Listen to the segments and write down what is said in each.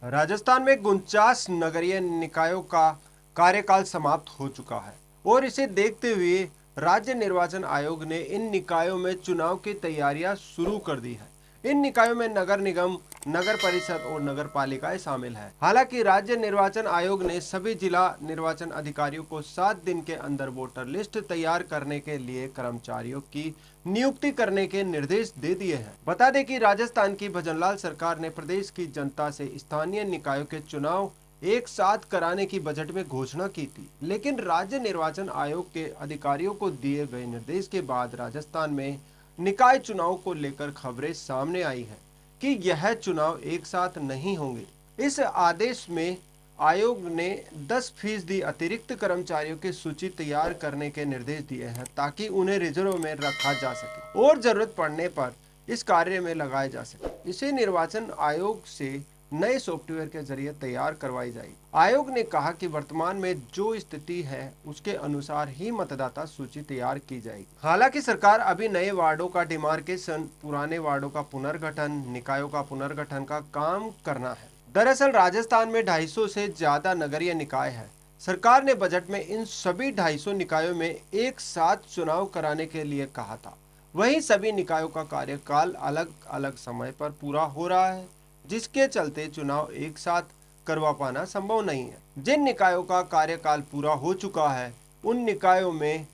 राजस्थान में 49 नगरीय निकायों का कार्यकाल समाप्त हो चुका है और इसे देखते हुए राज्य निर्वाचन आयोग ने इन निकायों में चुनाव की तैयारियां शुरू कर दी है। इन निकायों में नगर निगम, नगर परिषद और नगर पालिकाएं शामिल है। हालांकि राज्य निर्वाचन आयोग ने सभी जिला निर्वाचन अधिकारियों को 7 दिन के अंदर वोटर लिस्ट तैयार करने के लिए कर्मचारियों की नियुक्ति करने के निर्देश दे दिए हैं। बता दें कि राजस्थान की भजनलाल सरकार ने प्रदेश की जनता से स्थानीय निकायों के चुनाव एक साथ कराने की बजट में घोषणा की थी, लेकिन राज्य निर्वाचन आयोग के अधिकारियों को दिए गए निर्देश के बाद राजस्थान में निकाय चुनाव को लेकर खबरें सामने आई है कि यह चुनाव एक साथ नहीं होंगे। इस आदेश में आयोग ने 10% अतिरिक्त कर्मचारियों की सूची तैयार करने के निर्देश दिए हैं ताकि उन्हें रिजर्व में रखा जा सके और जरूरत पड़ने पर इस कार्य में लगाया जा सके। इसे निर्वाचन आयोग से नए सॉफ्टवेयर के जरिए तैयार करवाई जाएगी। आयोग ने कहा कि वर्तमान में जो स्थिति है उसके अनुसार ही मतदाता सूची तैयार की जाएगी। हालांकि सरकार अभी नए वार्डों का डिमार्केशन, पुराने वार्डों का पुनर्गठन, निकायों का पुनर्गठन का काम करना है। दरअसल राजस्थान में 250 से ज्यादा नगरीय निकाय है। सरकार ने बजट में इन सभी 250 निकायों में एक साथ चुनाव कराने के लिए कहा था। वहीं सभी निकायों का कार्यकाल अलग अलग समय पर पूरा हो रहा है, जिसके चलते चुनाव एक साथ करवा पाना संभव नहीं है। जिन निकायों का कार्यकाल पूरा हो चुका है उन निकायों में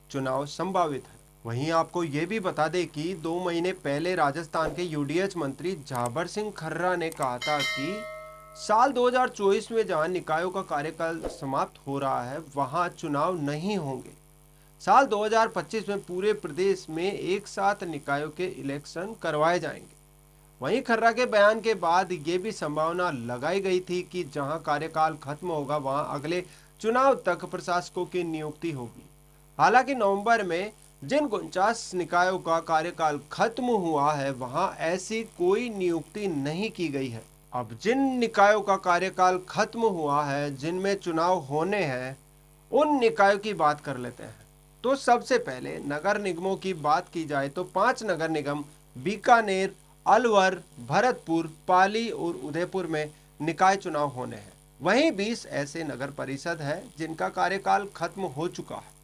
चुनाव संभावित है। वहीं आपको ये भी बता दें कि 2 महीने पहले राजस्थान के यूडीएच मंत्री झाबर सिंह खर्रा ने कहा था कि साल 2024 में जहां निकायों का कार्यकाल समाप्त हो रहा है वहां चुनाव नहीं होंगे। साल 2025 में पूरे प्रदेश में एक साथ निकायों के इलेक्शन करवाए जाएंगे। वहीं खर्रा के बयान के बाद ये भी संभावना लगाई गई थी कि जहां कार्यकाल खत्म होगा वहां अगले चुनाव तक प्रशासकों की नियुक्ति होगी। हालांकि नवंबर में जिन 49 निकायों का कार्यकाल खत्म हुआ है वहां ऐसी कोई नियुक्ति नहीं की गई है। अब जिन निकायों का कार्यकाल खत्म हुआ है, जिनमें चुनाव होने हैं, उन निकायों की बात कर लेते हैं। तो सबसे पहले नगर निगमों की बात की जाए तो 5 नगर निगम बीकानेर, अलवर, भरतपुर, पाली और उदयपुर में निकाय चुनाव होने हैं। वहीं 20 ऐसे नगर परिषद है जिनका कार्यकाल खत्म हो चुका है,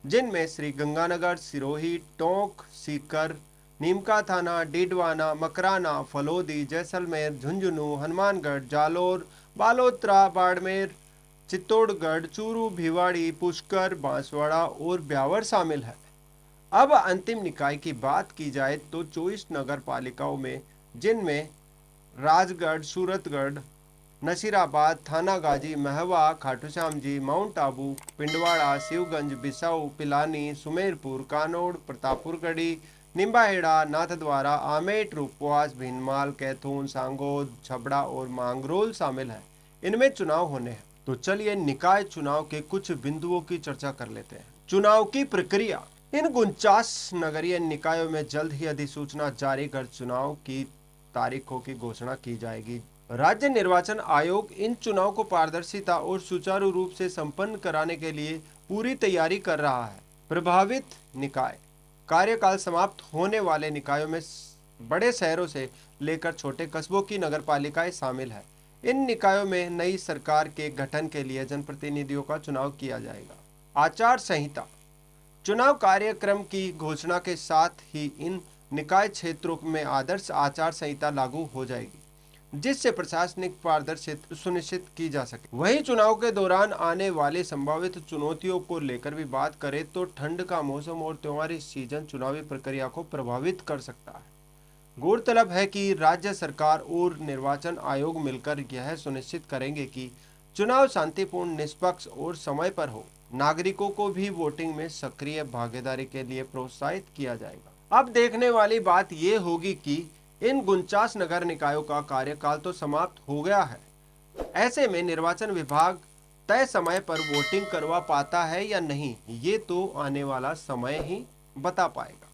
जिनमें श्री गंगानगर, सिरोही, टोंक, सीकर, नीमका थाना, डीडवाना, मकराना, फलोदी, जैसलमेर, झुंझुनू, हनुमानगढ़, जालोर, बालोतरा, बाड़मेर, चित्तौड़गढ़, चूरू, भिवाड़ी, पुष्कर, बांसवाड़ा और ब्यावर शामिल है। अब अंतिम निकाय की बात की जाए तो 24 नगर पालिकाओं में, जिनमें राजगढ़, सूरतगढ़, नसीराबाद, थानागाजी, महवा, खाटूश्याम जी, माउंट आबू, पिंडवाड़ा, शिवगंज, बिसाऊ, पिलानी, सुमेरपुर, कानोड़, प्रतापपुरगढ़ी, निम्बाहेड़ा, नाथद्वारा, आमेट, रूपवास, भीनमाल, कैथून, सांगोद, छबड़ा और मांगरोल शामिल है। इनमें चुनाव होने हैं। तो चलिए निकाय चुनाव के कुछ बिंदुओं की चर्चा कर लेते हैं। चुनाव की प्रक्रिया। इन 49 नगरीय निकायों में जल्द ही अधिसूचना जारी कर चुनाव की तारीखों की घोषणा की जाएगी। राज्य निर्वाचन आयोग इन चुनाव को पारदर्शिता और सुचारू रूप से संपन्न कराने के लिए पूरी तैयारी कर रहा है। प्रभावित निकाय। कार्यकाल समाप्त होने वाले निकायों में बड़े शहरों से लेकर छोटे कस्बों की नगरपालिकाएं शामिल है। इन निकायों में नई सरकार के गठन के लिए जनप्रतिनिधियों का चुनाव किया जाएगा। आचार संहिता। चुनाव कार्यक्रम की घोषणा के साथ ही इन निकाय क्षेत्रों में आदर्श आचार संहिता लागू हो जाएगी, जिससे प्रशासनिक पारदर्शिता सुनिश्चित की जा सके। वहीं चुनाव के दौरान आने वाले संभावित चुनौतियों को लेकर भी बात करें तो ठंड का मौसम और त्योहारी सीजन चुनावी प्रक्रिया को प्रभावित कर सकता है। गौरतलब है कि राज्य सरकार और निर्वाचन आयोग मिलकर यह सुनिश्चित करेंगे कि चुनाव शांतिपूर्ण, निष्पक्ष और समय पर हो। नागरिकों को भी वोटिंग में सक्रिय भागीदारी के लिए प्रोत्साहित किया जाएगा। अब देखने वाली बात यह होगी कि इन 49 नगर निकायों का कार्यकाल तो समाप्त हो गया है। ऐसे में निर्वाचन विभाग तय समय पर वोटिंग करवा पाता है या नहीं, ये तो आने वाला समय ही बता पाएगा।